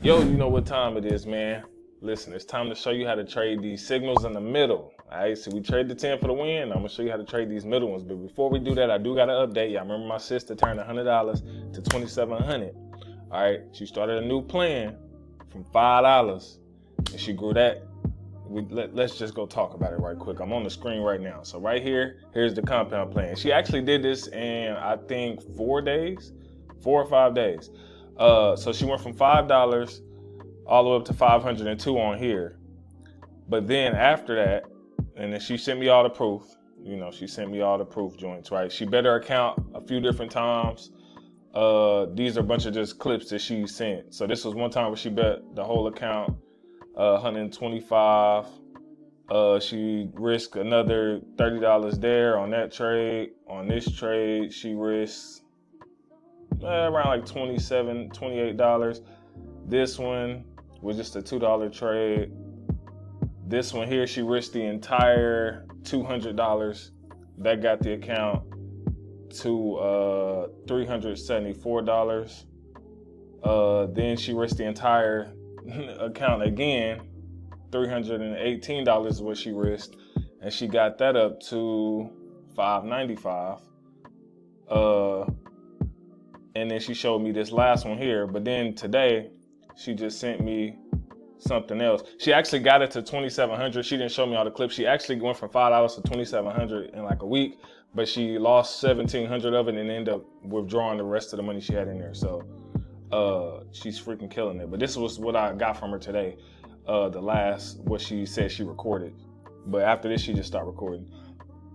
Yo, you know what time it is, man. Listen, it's time to show you how to trade these signals in the middle. All right, so we trade the 10 for the win. I'm gonna show you how to trade these middle ones. But before we do that, I do gotta update you. I remember my sister turned $100 to $2,700. All right, she started a new plan from $5, and she grew that. Let's just go talk about it right quick. I'm on the screen right now. So right here, here's the compound plan. She actually did this in, I think, 4 days, 4 or 5 days. So she went from $5 all the way up to 502 on here. But then after that, and then she sent me all the proof. You know, she sent me all the proof joints, right? She bet her account a few different times. These are a bunch of just clips that she sent. So this was one time where she bet the whole account 125. She risked another $30 there on that trade. On this trade, she risked around like $27, $28. This one was just a $2 trade. This one here, she risked the entire $200. That got the account to $374. Then she risked the entire account again. $318 is what she risked, and she got that up to $595. And then she showed me this last one here, but then today she just sent me something else. She actually got it to $2,700. She didn't show me all the clips. She actually went from $5 to $2,700 in like a week, but she lost $1,700 of it and ended up withdrawing the rest of the money she had in there. So she's freaking killing it. But this was what I got from her today. What she said she recorded. But after this, she just stopped recording.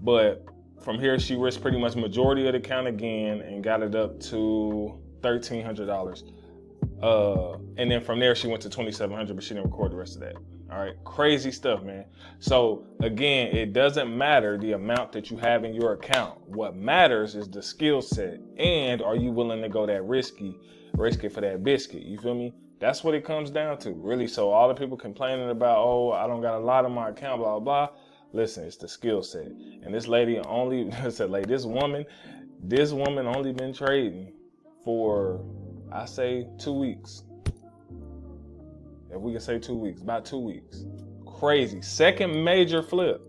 But from here, she risked pretty much majority of the account again and got it up to $1,300. And then from there, she went to $2,700, but she didn't record the rest of that. All right, crazy stuff, man. So again, it doesn't matter the amount that you have in your account. What matters is the skill set, and are you willing to go that risky for that biscuit? You feel me? That's what it comes down to, really. So all the people complaining about, oh, I don't got a lot on my account, blah, blah, blah. Listen, it's the skill set. And this lady only, this woman only been trading for, I say 2 weeks. If we can say 2 weeks, about 2 weeks. Crazy. Second major flip,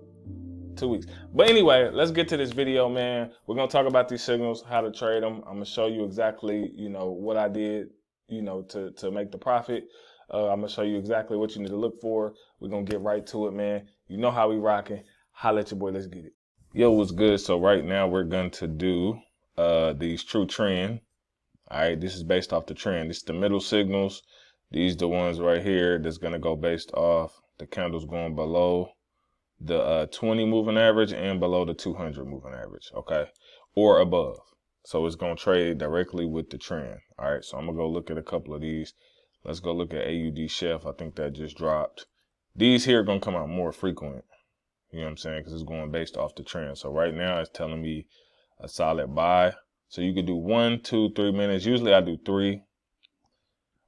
2 weeks. But anyway, let's get to this video, man. We're going to talk about these signals, how to trade them. I'm going to show you exactly, what I did, to make the profit. I'm going to show you exactly what you need to look for. We're going to get right to it, man. You know how we rocking. Holla at your boy. Let's get it. Yo, what's good? So right now we're going to do these true trend. All right, this is based off the trend. This is the middle signals. These the ones right here that's going to go based off the candles going below the 20 moving average and below the 200 moving average, okay? Or above. So it's going to trade directly with the trend. All right, so I'm going to go look at a couple of these. Let's go look at AUD Chef. I think that just dropped. These here are going to come out more frequent. You know what I'm saying? Because it's going based off the trend. So right now it's telling me a solid buy. So you could do 1, 2, 3 minutes. Usually I do 3.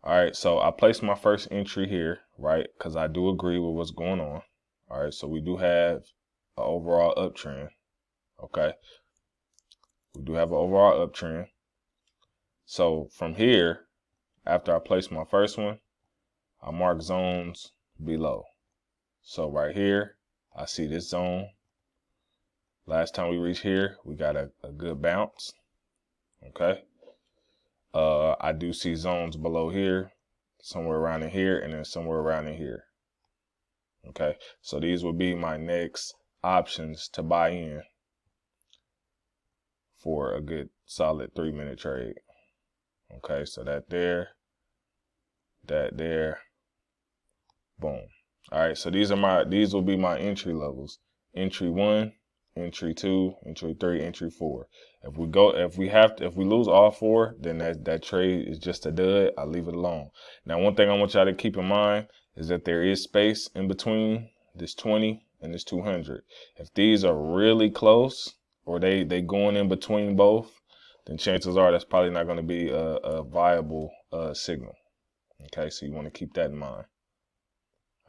All right, so I placed my first entry here, right? Because I do agree with what's going on. All right, so we do have an overall uptrend. Okay. We do have an overall uptrend. So from here, after I place my first one, I mark zones below. So right here, I see this zone. Last time we reached here, we got a good bounce. Okay. I do see zones below here, somewhere around in here, and then somewhere around in here. Okay. So these will be my next options to buy in for a good solid 3-minute trade. Okay, so that there, boom. All right, so these will be my entry levels. Entry 1, entry 2, entry 3, entry 4. If we lose all 4, then that trade is just a dud. I leave it alone. Now, one thing I want y'all to keep in mind is that there is space in between this 20 and this 200. If these are really close, or they going in between both, then chances are that's probably not going to be a viable signal. Okay, so you want to keep that in mind.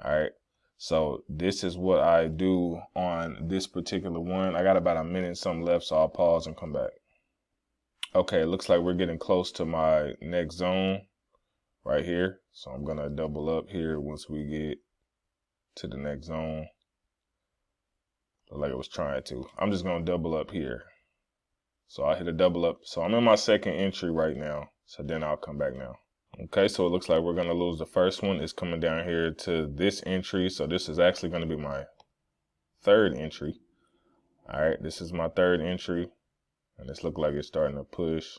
All right, so this is what I do on this particular one. I got about a minute and something left, so I'll pause and come back. Okay, it looks like we're getting close to my next zone. right here. So I'm gonna double up here once we get to the next zone. Like it was trying to. I'm just gonna double up here. So I hit a double up. So I'm in my second entry right now. So then I'll come back now. Okay, so it looks like we're gonna lose the first one. It's coming down here to this entry. So this is actually gonna be my third entry. All right, this is my third entry. And this looks like it's starting to push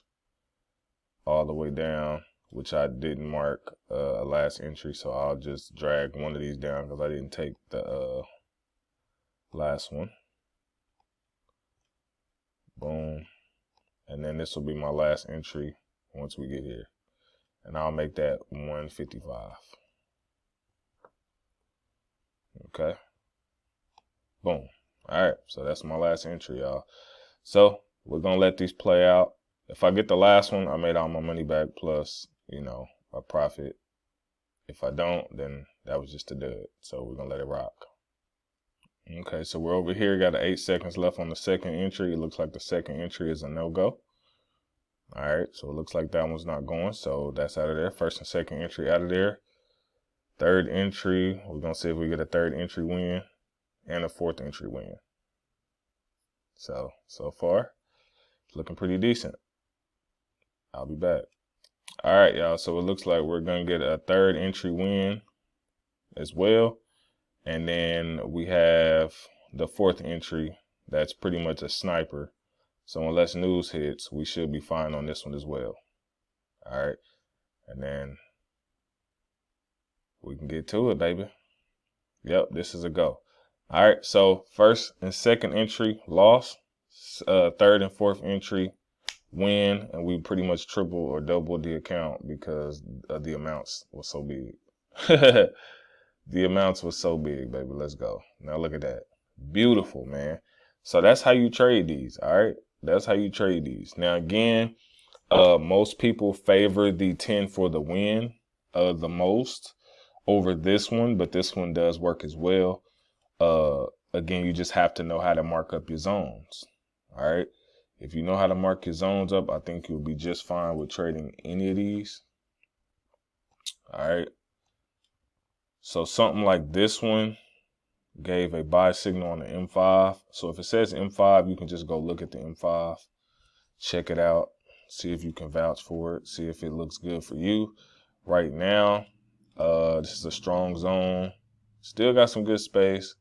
all the way down, which I didn't mark last entry. So I'll just drag one of these down because I didn't take the last one. Boom. And then this will be my last entry once we get here. And I'll make that 155. Okay. Boom. All right. So that's my last entry, y'all. So we're going to let these play out. If I get the last one, I made all my money back plus, you know, a profit. If I don't, then that was just a dud. So we're going to let it rock. Okay. So we're over here. Got 8 seconds left on the second entry. It looks like the second entry is a no-go. All right, so it looks like that one's not going, so that's out of there. First and second entry out of there. Third entry, we're gonna see if we get a third entry win and a fourth entry win. So far, it's looking pretty decent. I'll be back. All right, y'all, so it looks like we're gonna get a third entry win as well. And then we have the fourth entry that's pretty much a sniper. So unless news hits, we should be fine on this one as well. All right. And then we can get to it, baby. Yep, this is a go. All right. So first and second entry, loss. Third and fourth entry, win. And we pretty much triple or double the account because the amounts were so big. The amounts were so big, baby. Let's go. Now look at that. Beautiful, man. So that's how you trade these. All right. That's how you trade these. Now, again, most people favor the 10 for the win the most over this one, but this one does work as well. Again, you just have to know how to mark up your zones. All right. If you know how to mark your zones up, I think you'll be just fine with trading any of these. All right. So something like this one gave a buy signal on the M5. So if it says M5, you can just go look at the M5, check it out, see if you can vouch for it, see if it looks good for you. Right now, this is a strong zone. Still got some good space,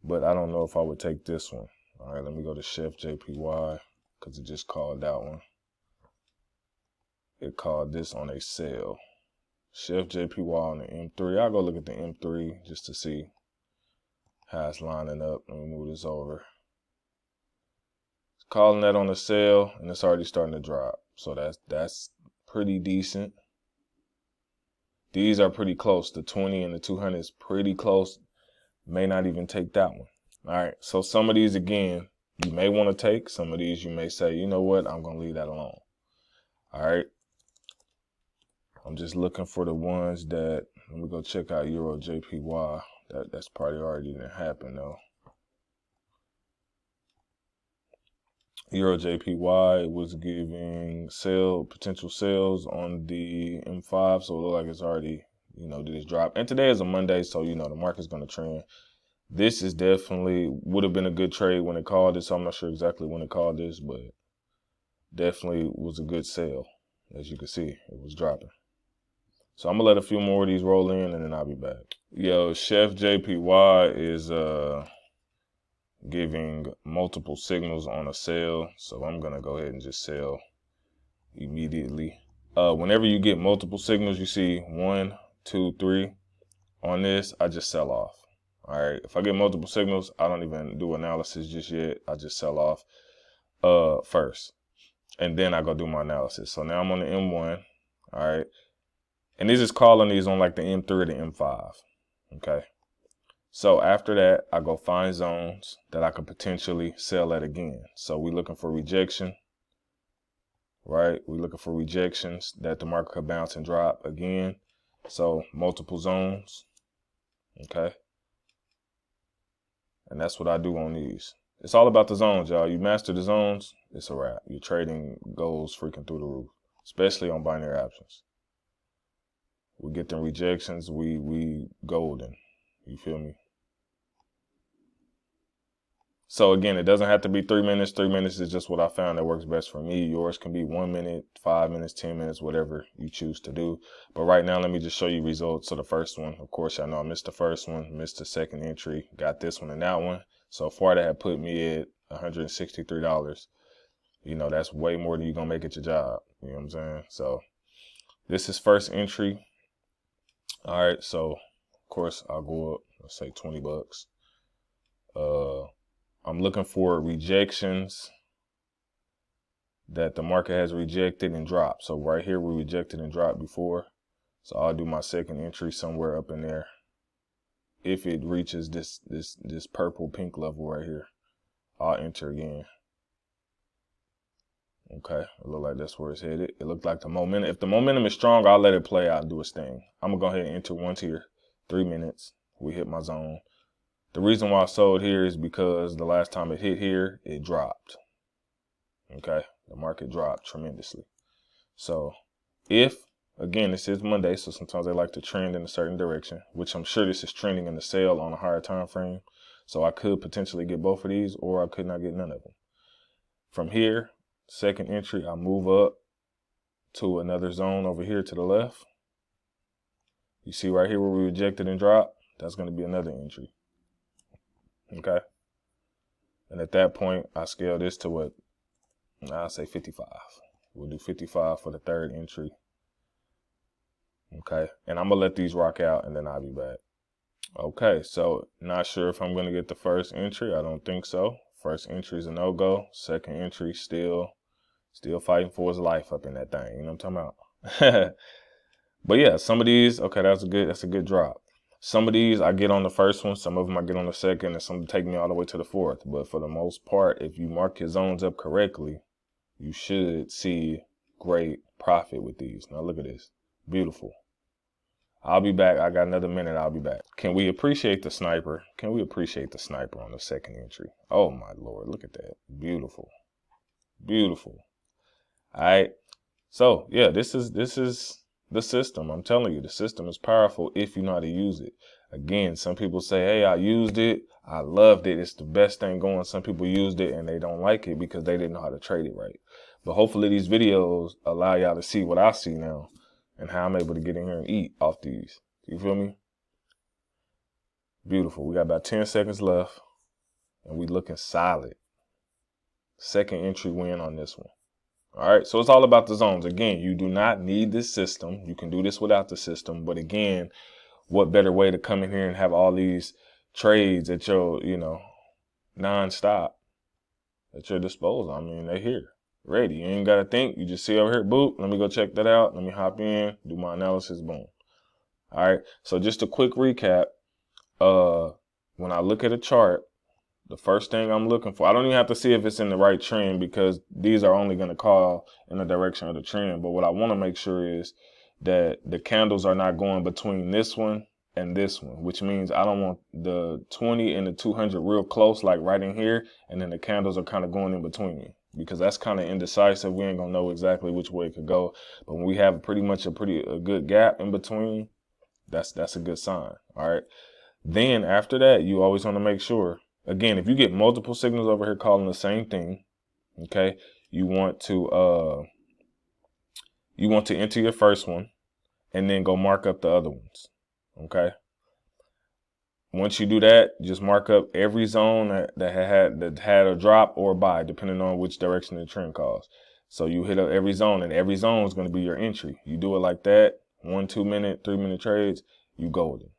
but I don't know if I would take this one. All right, let me go to Chef JPY because it just called that one. It called this on a sell. Chef JPY on the M3. I'll go look at the M3 just to see how it's lining up. Let me move this over. It's calling that on the sale, and it's already starting to drop. So that's pretty decent. These are pretty close. The 20 and the 200 is pretty close. May not even take that one. All right. So some of these, again, you may want to take. Some of these you may say, you know what, I'm going to leave that alone. All right. I'm just looking for the ones that, let me go check out Euro JPY. That's probably already didn't happen though. Euro JPY was giving potential sales on the M5, so it looks like it's already, you know, did its drop. And today is a Monday, so you know the market's gonna trend. This is definitely would have been a good trade when it called this. So I'm not sure exactly when it called this, but definitely was a good sale. As you can see, it was dropping. So I'm gonna let a few more of these roll in, and then I'll be back. Yo, Chef JPY is giving multiple signals on a sell, so I'm gonna go ahead and just sell immediately. Whenever you get multiple signals, you see 1, 2, 3 on this, I just sell off. All right, if I get multiple signals, I don't even do analysis just yet. I just sell off first, and then I go do my analysis. So now I'm on the M1. All right. And this is calling these on like the M3 or the M5. Okay. So after that, I go find zones that I could potentially sell at again. So we're looking for rejection, right? We're looking for rejections that the market could bounce and drop again. So multiple zones. Okay. And that's what I do on these. It's all about the zones, y'all. You master the zones, it's a wrap. Your trading goes freaking through the roof, especially on binary options. we get them rejections, we golden. You feel me? So again, it doesn't have to be 3 minutes. 3 minutes is just what I found that works best for me. Yours can be 1 minute, 5 minutes, 10 minutes, whatever you choose to do. But right now, let me just show you results of the first one. Of course, I know I missed the first one, missed the second entry, got this one and that one. So far, that had put me at $163. You know, that's way more than you're going to make at your job. You know what I'm saying? So this is first entry. All right. So, of course, I'll go up, let's say $20. I'm looking for rejections that the market has rejected and dropped. So right here, we rejected and dropped before. So I'll do my second entry somewhere up in there. If it reaches this purple pink level right here, I'll enter again. Okay, it looked like that's where it's headed. It looked like the momentum. If the momentum is strong, I'll let it play out and do its thing. I'm gonna go ahead and enter once here. 3 minutes. We hit my zone. The reason why I sold here is because the last time it hit here, it dropped. Okay, the market dropped tremendously. So if, again, this is Monday, so sometimes they like to trend in a certain direction, which I'm sure this is trending in the sell on a higher time frame. So I could potentially get both of these, or I could not get none of them. From here, second entry, I move up to another zone over here to the left. You see right here where we rejected and dropped, that's going to be another entry. Okay. And at that point, I scale this to what? I'll say 55. We'll do 55 for the third entry. Okay. And I'm going to let these rock out and then I'll be back. Okay. So not sure if I'm going to get the first entry. I don't think so. First entry is a no-go. Second entry, still fighting for his life up in that thing. You know what I'm talking about? But yeah, some of these, okay, that's a good drop. Some of these I get on the first one, some of them I get on the second, and some take me all the way to the fourth. But for the most part, if you mark your zones up correctly, you should see great profit with these. Now look at this. Beautiful. I'll be back. I got another minute. I'll be back. Can we appreciate the sniper? Can we appreciate the sniper on the second entry? Oh my Lord, look at that. Beautiful. Beautiful. All right. So yeah, this is the system. I'm telling you, the system is powerful if you know how to use it. Again, some people say, hey, I used it. I loved it. It's the best thing going. Some people used it and they don't like it because they didn't know how to trade it right. But hopefully these videos allow y'all to see what I see now and how I'm able to get in here and eat off these. You feel me? Beautiful. We got about 10 seconds left and we looking solid. Second entry win on this one. All right, so it's all about the zones. Again, you do not need this system. You can do this without the system. But again, what better way to come in here and have all these trades at your, nonstop at your disposal? I mean, they're here, ready. You ain't got to think. You just see over here, boop, let me go check that out. Let me hop in, do my analysis, boom. All right, so just a quick recap. When I look at a chart, the first thing I'm looking for, I don't even have to see if it's in the right trend because these are only going to call in the direction of the trend. But what I want to make sure is that the candles are not going between this one and this one, which means I don't want the 20 and the 200 real close, like right in here. And then the candles are kind of going in between because that's kind of indecisive. We ain't going to know exactly which way it could go. But when we have pretty much a good gap in between, that's a good sign. All right. Then after that, you always want to make sure. Again, if you get multiple signals over here calling the same thing, okay, you want to enter your first one and then go mark up the other ones, okay? Once you do that, just mark up every zone that had a drop or a buy, depending on which direction the trend calls. So you hit up every zone, and every zone is going to be your entry. You do it like that, 1, 2 minute, 3 minute trades, you golden.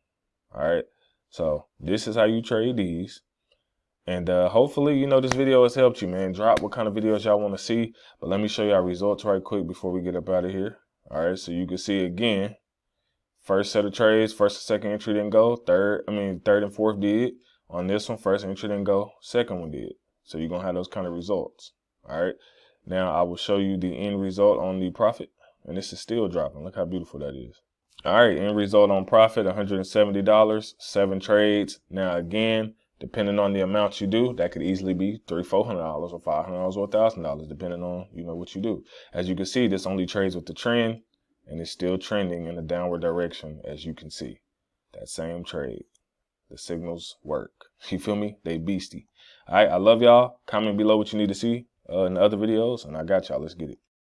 All right. So this is how you trade these. And hopefully, this video has helped you, man. Drop what kind of videos y'all want to see. But let me show y'all results right quick before we get up out of here. All right, so you can see again, first set of trades, first and second entry didn't go. Third and fourth did. On this one, first entry didn't go. Second one did. So you're going to have those kind of results. All right. Now I will show you the end result on the profit. And this is still dropping. Look how beautiful that is. All right, end result on profit, $170, 7 trades. Now again, depending on the amount you do, that could easily be $300-$400 or $500 or $1,000, depending on what you do. As you can see, this only trades with the trend. and it's still trending in a downward direction, as you can see. That same trade. The signals work. You feel me? They beastie. All right, I love y'all. Comment below what you need to see in the other videos, and I got y'all. Let's get it.